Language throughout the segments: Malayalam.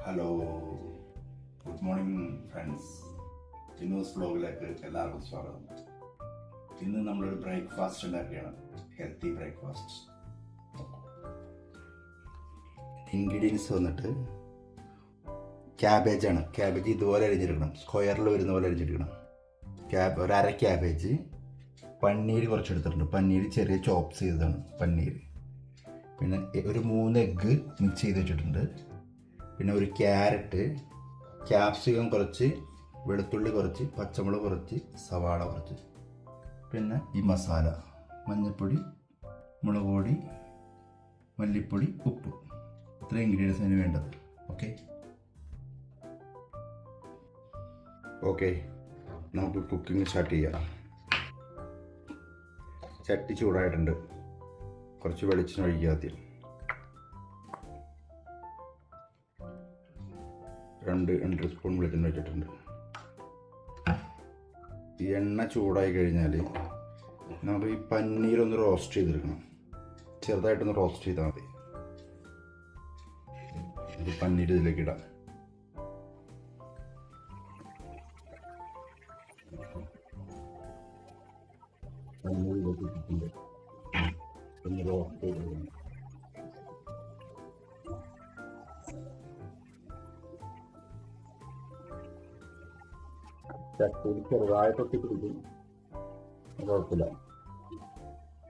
Hello, good morning friends. Jinnus വ്ലോഗിലേക്ക് എല്ലാവർക്കും സ്വാഗതം. ഇന്ന് നമ്മളൊരു ബ്രേക്ക്ഫാസ്റ്റ് ഉണ്ടാക്കുകയാണ്, ഹെൽത്തി ബ്രേക്ക്ഫാസ്റ്റ്. ഇൻഗ്രീഡിയൻസ് വന്നിട്ട് ക്യാബേജാണ്. ക്യാബേജ് ഇതുപോലെ അരിഞ്ഞെടുക്കണം, സ്ക്വയറിൽ വരുന്ന പോലെ അരിഞ്ഞെടുക്കണം. ഒരു അര ക്യാബേജ്, പന്നീർ കുറച്ചെടുത്തിട്ടുണ്ട്. പന്നീർ ചെറിയ ചോപ്സ് ചെയ്തതാണ് പന്നീർ. പിന്നെ ഒരു 3 എഗ്ഗ് മിക്സ് ചെയ്ത് വെച്ചിട്ടുണ്ട്. പിന്നെ ഒരു ക്യാരറ്റ്, ക്യാപ്സിക്കം കുറച്ച്, വെളുത്തുള്ളി കുറച്ച്, പച്ചമുളക് കുറച്ച്, സവാള കുറച്ച്. പിന്നെ ഈ മസാല, മഞ്ഞൾപ്പൊടി, മുളക് പൊടി, മല്ലിപ്പൊടി, ഉപ്പ്. ഇത്രയും ഇൻഗ്രീഡിയൻസ് അതിന് വേണ്ടത്. ഓക്കെ നമുക്ക് കുക്കിംഗ് സ്റ്റാർട്ട് ചെയ്യാം. ചട്ടി ചൂടായിട്ടുണ്ട്. കുറച്ച് വെളിച്ചെണ്ണ ഒഴിക്കുക. ആദ്യം 2 സ്പൂൺ വെളിച്ചെണ്ണ വെച്ചിട്ടുണ്ട്. ഈ എണ്ണ ചൂടായി കഴിഞ്ഞാൽ നമുക്ക് ഈ പന്നീരൊന്ന് റോസ്റ്റ് ചെയ്തെടുക്കണം. ചെറുതായിട്ടൊന്ന് റോസ്റ്റ് ചെയ്താൽ മതി. ഇത് പന്നീർ ഇതിലേക്ക് ഇടാം. പന്നീരിലേക്ക് ഇട്ടിട്ടുണ്ട്. ഒന്ന് റോസ്റ്റ് ചെയ്തെടുക്കണം. ചട്ടിയിൽ ചെറുതായിട്ടൊക്കെ പിടിക്കും, കുഴപ്പമില്ല.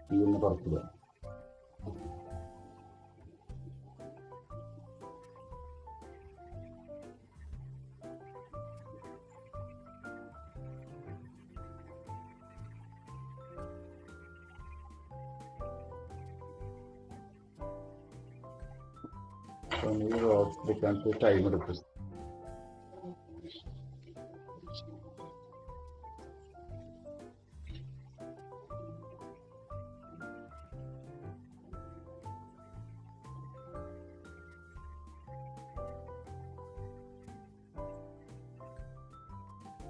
തീയൊന്ന് കുറച്ചില്ല. റോസ്റ്റ് എടുക്കാൻ ടൈം എടുക്കും.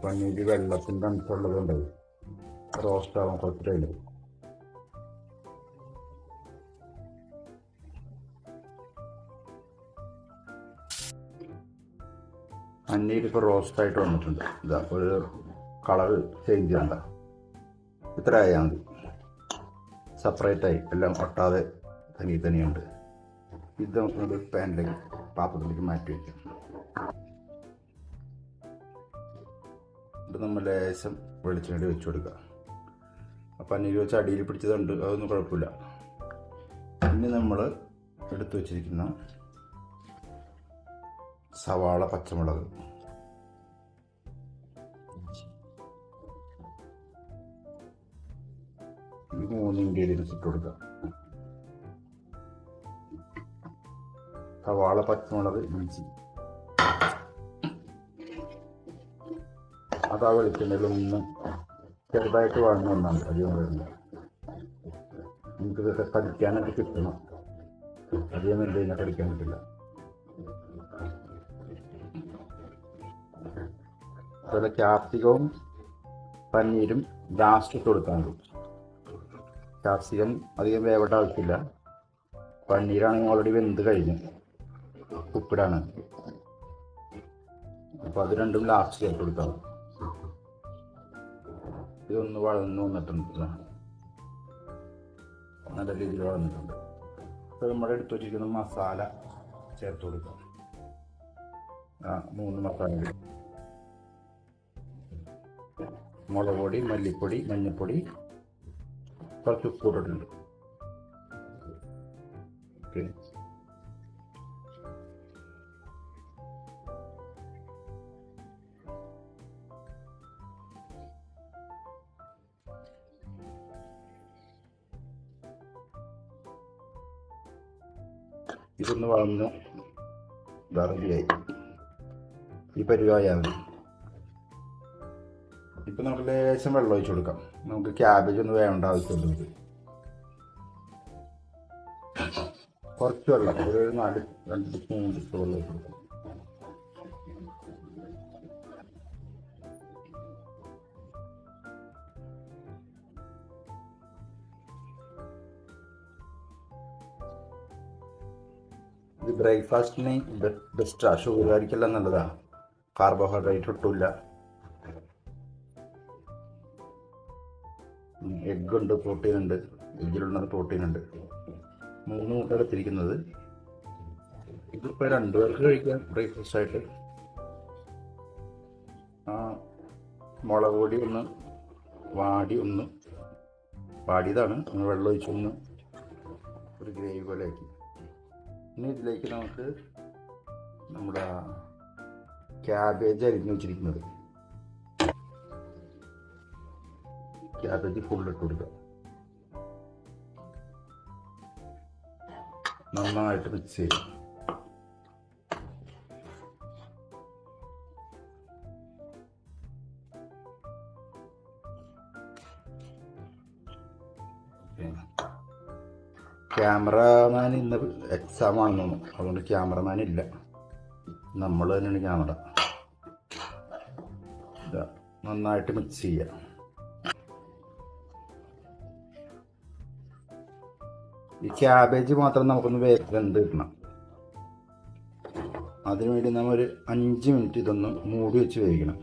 പന്നീര് വെള്ളത്തിൻ്റെ അംശമുള്ളതുകൊണ്ട് റോസ്റ്റ് ആവാൻ കുറച്ച് ടൈം എടുക്കും. പന്നീർ ഇപ്പോൾ റോസ്റ്റായിട്ട് വന്നിട്ടുണ്ട്. ഇതാ ഒരു കളർ ചേഞ്ച് ചെയ്യണ്ട. ഇത്ര ആയാൽ മതി. സെപ്പറേറ്റായി, എല്ലാം ഒട്ടാതെ തനിയുണ്ട്. ഇത് നമുക്ക് പാനിലേക്ക്, പാത്രത്തിലേക്ക് മാറ്റി വയ്ക്കാം. ഇത് നമ്മൾ ലേശം വെളിച്ചെണ്ണ വെച്ച് കൊടുക്കുക. അപ്പം പന്നീർ വെച്ച് അടിയിൽ പിടിച്ചതുണ്ട്, അതൊന്നും കുഴപ്പമില്ല. ഇനി നമ്മൾ എടുത്തു വച്ചിരിക്കുന്ന സവാള, പച്ചമുളക്, ഈ 3 ഇൻഗ്രീഡിയൻസ് ഇട്ട് കൊടുക്കുക. സവാള, പച്ചമുളക്, ഇഞ്ചി. അത് ആ വെളിച്ചെണ്ണയിലൊന്ന് ചെറുതായിട്ട് വഴന്ന് വന്നാൽ അധികം വരുന്നത്. നമുക്കിതൊക്കെ കടിക്കാനൊക്കെ കിട്ടണം. അധികം എന്ത് കഴിഞ്ഞാൽ കടിക്കാൻ കിട്ടില്ല. അതുപോലെ ക്യാപ്സിക്കവും പന്നീരും ലാസ്റ്റ് ഇട്ട് കൊടുക്കാൻ മതി. ക്യാപ്സിക്കം അധികം വേവേണ്ട ആവശ്യമില്ല. പന്നീരാണെങ്കിൽ ഓൾറെഡി വെന്ത് കഴിഞ്ഞു, ഉപ്പിടാണ്. അപ്പോൾ അത് രണ്ടും ലാസ്റ്റ് ചേർത്ത് കൊടുക്കാം. ഇതൊന്ന് വളർന്നു വന്നിട്ടുണ്ട്, നല്ല രീതിയിൽ വളർന്നിട്ടുണ്ട്. അപ്പോൾ നമ്മുടെ എടുത്ത് വച്ചിരിക്കുന്ന മസാല ചേർത്ത് കൊടുക്കാം. 3 മസാല: മുളക് പൊടി, മല്ലിപ്പൊടി, മഞ്ഞൾപ്പൊടി, കുറച്ച് ഉപ്പ് ഇട്ടിട്ടുണ്ട്. ഓക്കെ, ഇതൊന്ന് വളർന്നു റെഡിയായി. ഈ പരിവായാൽ മതി. ഇപ്പം നമുക്ക് ലേശം വെള്ളം ഒഴിച്ച് കൊടുക്കാം. നമുക്ക് ക്യാബേജ് ഒന്നും വേണ്ട ആവശ്യമുള്ളത്. കുറച്ച് വെള്ളം, ഒരു 2 സ്പൂൺ വെള്ളം ഒഴിച്ച് കൊടുക്കാം. ഇത് ബ്രേക്ക്ഫാസ്റ്റിന് ബെസ്റ്റാണ്, ഷുഗർകാർക്കെല്ലാം നല്ലതാണ്, കാർബോഹൈഡ്രേറ്റ് ഒട്ടുമില്ല. എഗ്ഗുണ്ട്, പ്രോട്ടീൻ ഉണ്ട്, എഗ്ഗിലുള്ളത് പ്രോട്ടീൻ ഉണ്ട്. 3 മുട്ട എടുത്തിരിക്കുന്നത്. ഇതിപ്പോൾ 2 പേർക്ക് കഴിക്കാം ബ്രേക്ക്ഫാസ്റ്റ് ആയിട്ട്. മുളക് പൊടി ഒന്ന് വാടിയതാണ്, വെള്ളം ഒഴിച്ചൊന്ന് ഒരു ഗ്രേവി പോലെ ആക്കി. ഇനി ഇതിലേക്ക് നമുക്ക് നമ്മുടെ ക്യാബേജ് അരിഞ്ഞ് വെച്ചിരിക്കുന്നത്, ക്യാബേജ് ഫുള്ളിട്ട് കൊടുക്കുക. നന്നായിട്ട് മിക്സ് ചെയ്യുക. ക്യാമറമാൻ ഇന്ന് എക്സാം ആണെന്ന് തോന്നുന്നു, അതുകൊണ്ട് ക്യാമറമാൻ ഇല്ല, നമ്മൾ തന്നെയാണ് ക്യാമറ. നന്നായിട്ട് മിക്സ് ചെയ്യുക. ഈ ക്യാബേജ് മാത്രം നമുക്കൊന്ന് വെന്ത് കിട്ടണം. അതിനുവേണ്ടി നമ്മൾ ഒരു 5 മിനിറ്റ് ഇതൊന്ന് മൂടി വെച്ച് വേവിക്കണം.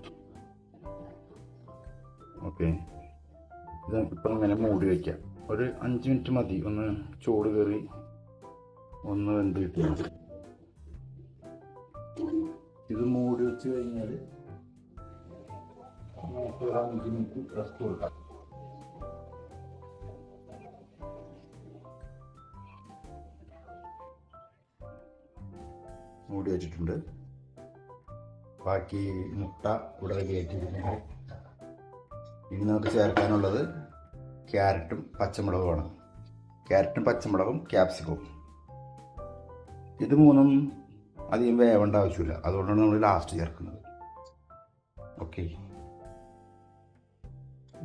ഓക്കെ, ഇത് ഇപ്പം ഇങ്ങനെ മൂടി വയ്ക്കാം. ഒരു 5 മിനിറ്റ് മതി, ഒന്ന് ചൂട് കയറി ഒന്ന് വെന്ത് കിട്ടിയാൽ. ഇത് മൂടി വെച്ച് കഴിഞ്ഞാൽ 5 മിനിറ്റ് റെസ്റ്റ് കൊടുക്കാം. മൂടി വെച്ചിട്ടുണ്ട്. ബാക്കി മുട്ട ഇവിടെ റെഡിയാക്കിയിട്ടുണ്ട്. ഇനി നമുക്ക് ചേർക്കാനുള്ളത് ക്യാരറ്റും പച്ചമുളകുമാണ്. ക്യാരറ്റും പച്ചമുളകും ക്യാപ്സിക്കവും. ഇത് 3 അധികം വേവേണ്ട ആവശ്യമില്ല, അതുകൊണ്ടാണ് നമ്മൾ ലാസ്റ്റ് ചേർക്കുന്നത്. ഓക്കെ,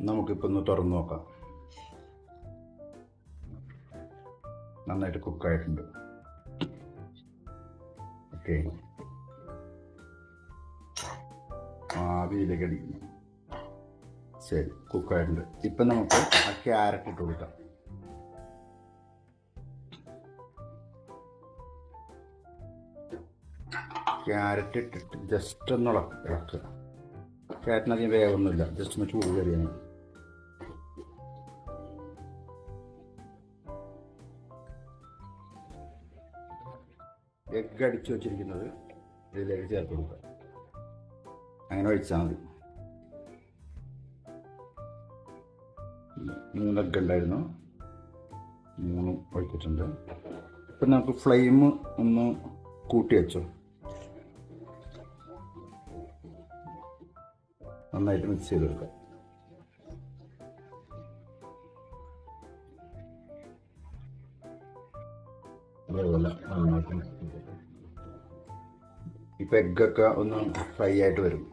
നമുക്കിപ്പോൾ ഒന്ന് തുറന്ന് നോക്കാം. നന്നായിട്ട് കുക്കായിട്ടുണ്ട്. ഓക്കെ, ആവിയിലേക്ക് അടിക്കുന്നു. ശരി, കുക്കായിട്ടുണ്ട്. ഇപ്പം നമുക്ക് ആ ക്യാരറ്റ് ഇട്ട് കൊടുക്കാം. ക്യാരറ്റ് ഇട്ടിട്ട് ജസ്റ്റ് ഒന്ന് ഇളക്കുക. ക്യാരറ്റിന് അധികം വേവൊന്നുമില്ല, ജസ്റ്റ് ഒന്ന് ചൂട് കയറിയാണ്. എഗ്ഗ് അടിച്ചു വെച്ചിരിക്കുന്നത് ഇതിലേക്ക് ചേർത്ത് കൊടുക്കുക. അങ്ങനെ ഒഴിച്ചാൽ മതി. 3 എഗ്ഗ് ഉണ്ടായിരുന്നു, 3 ഒഴിച്ചിട്ടുണ്ട്. ഇപ്പം നമുക്ക് ഫ്ലെയിം ഒന്ന് കൂട്ടി വെച്ചോ. നന്നായിട്ട് മിക്സ് ചെയ്ത് കൊടുക്കാം. അതേപോലെ നന്നായിട്ട് മിക്സ് ചെയ്ത്. ഇപ്പം എഗ്ഗൊക്കെ ഒന്ന് ഫ്രൈ ആയിട്ട് വരും.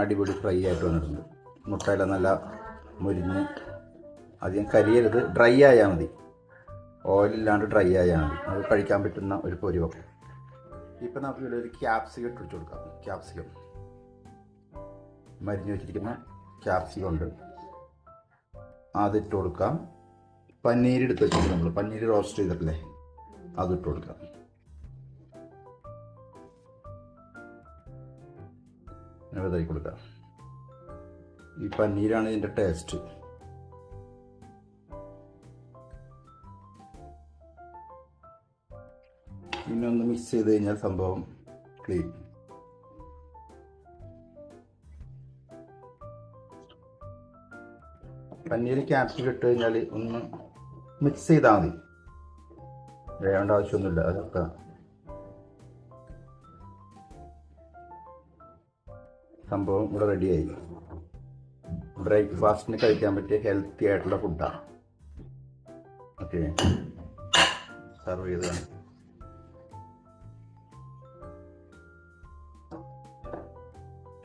അടിപൊളി ഫ്രൈ ആയിട്ട് വന്നിട്ടുണ്ട്. മുട്ടയെല്ലാം നല്ല മുരിഞ്ഞ്, അധികം കരിയരുത്, ഡ്രൈ ആയാൽ മതി, ഓയിലില്ലാണ്ട് ഡ്രൈ ആയാൽ മതി. അത് കഴിക്കാൻ പറ്റുന്ന ഒരു പൊരിവം. ഇപ്പം നമുക്ക് ഇവിടെ ഒരു ക്യാപ്സിക്കം ഇട്ട് കൊടുക്കാം. ക്യാപ്സിക്കം മരിഞ്ഞ് വെച്ചിരിക്കുന്ന ക്യാപ്സിക്കം ഉണ്ട്, അതിട്ട് കൊടുക്കാം. പനീർ എടുത്ത് വെച്ചിട്ട് നമ്മൾ പനീർ റോസ്റ്റ് ചെയ്തിട്ടില്ലേ, അതിട്ട് കൊടുക്കാം. വിതറി കൊടുക്കാം. ഈ പനീരാണ് ഇതിൻ്റെ ടേസ്റ്റ്. പിന്നെ ഒന്ന് മിക്സ് ചെയ്ത് കഴിഞ്ഞാൽ സംഭവം ക്ലീൻ. പനീർ ക്യാപ്സിക്കം ഇട്ട് കഴിഞ്ഞാൽ ഒന്ന് മിക്സ് ചെയ്താൽ മതി, വേണ്ട ആവശ്യമൊന്നുമില്ല. അതൊക്കെ സംഭവം ഇവിടെ റെഡിയായി. ബ്രേക്ക്ഫാസ്റ്റിന് കഴിക്കാൻ പറ്റിയ ഹെൽത്തി ആയിട്ടുള്ള ഫുഡാണ്. ഓക്കെ, സർവ് ചെയ്തതാണ്.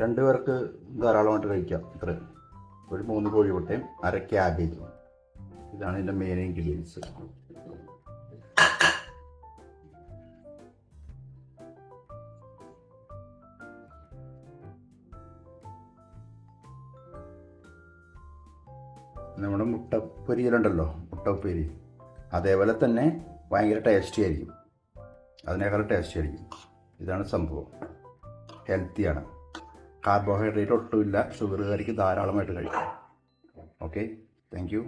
രണ്ട് പേർക്ക് ധാരാളമായിട്ട് കഴിക്കാം. ഇത്ര ഒരു 3 കോഴിമുട്ടയും 1/2 ക്യാബേജും. ഇതാണ് ഇതിൻ്റെ മെയിൻ ഇൻഗ്രീഡിയൻസ്. നമ്മുടെ മുട്ടപ്പൊരിയിലുണ്ടല്ലോ, മുട്ട ഉപ്പേരി, അതേപോലെ തന്നെ ഭയങ്കര ടേസ്റ്റി ആയിരിക്കും, അതിനേക്കാളും ടേസ്റ്റി ആയിരിക്കും. ഇതാണ് സംഭവം. ഹെൽത്തിയാണ്, കാർബോഹൈഡ്രേറ്റ് ഒട്ടുമില്ല, ഷുഗറുകാർക്ക് ധാരാളമായിട്ട് കഴിക്കാം. Okay, thank you.